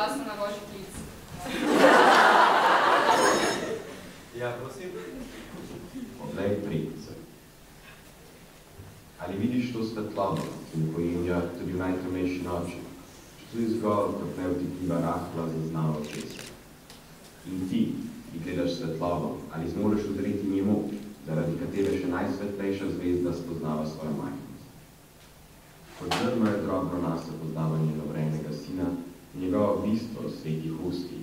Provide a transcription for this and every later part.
glasno na Božji klic. Ja, prosim. Poglej, prijatelj. Ali vidiš to svetlobo, ki mi pojenja tudi v najtemnejši noči, če tudi zgolj kot neutipljiva rahla zaznava očesa? In ti, ki gledaš svetlobo, ali zmoreš uzreti njemu, zaradi katere še najsvetlejša zvezda spoznava svojo majhnost? Kot zrno je drobno nase poznavanje novrenega sina, njegovo bistvo svetih usti,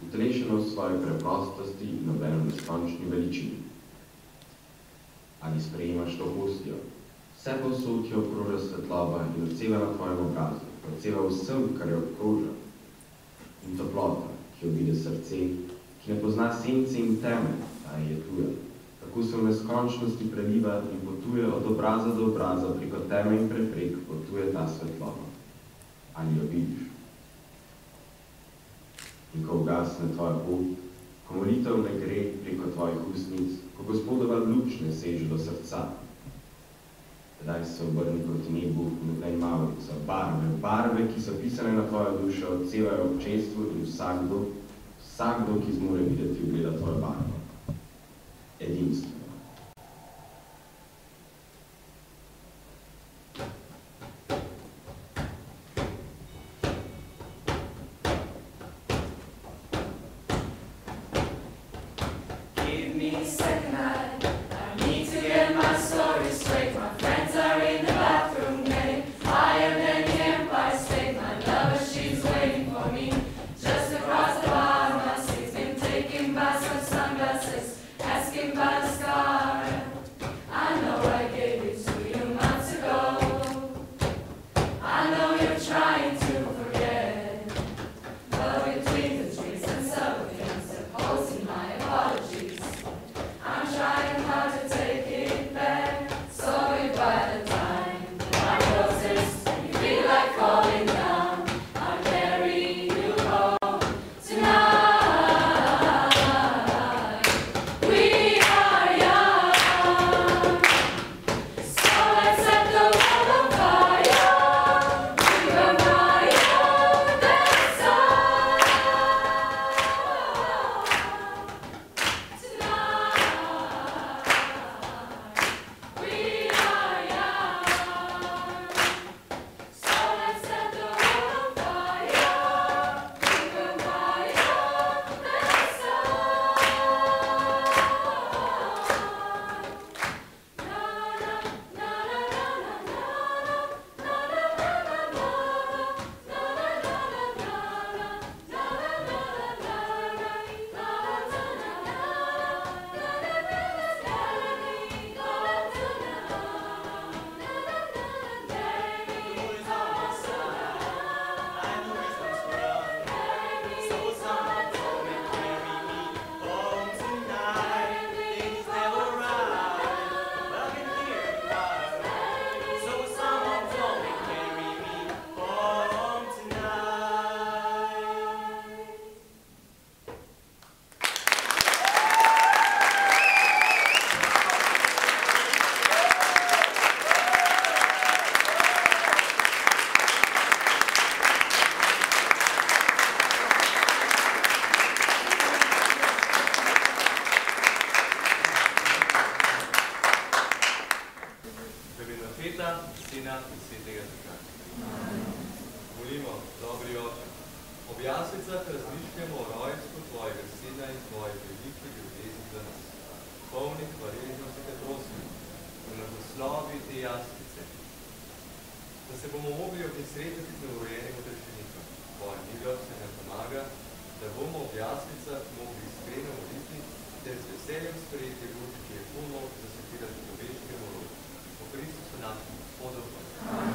utelešeno v svoji preprostosti in nobenem neskončni veličini. Ali sprejemaš to hostijo? Vse povsod ti obkroža svetloba in odseva na tvojem obrazu, odseva vsem, kar jo obkroža. In toplota, ki obide srce, ki ne pozna sence in teme, ta je tuja. Kako se v neskončnosti preliva in potuje od obraza do obraza, preko teme in preprek potuje ta svetloba. Ali jo vidiš? In ko ugasne tvoja pot, ko molitev ne gre preko tvojih ustnic, ko Gospodova luč ne seže do srca, tedaj se obrni proti nebu in vdaj mavrica, barve, ki so pisane na tvojo dušo, odsevajo v občestvu in vsakdo, ki zmore videti, ugleda tvojo barvo. Edinstvo. sprejeti luč, da se tira človeškemu rodu. Po Kristusu našemu Gospodu.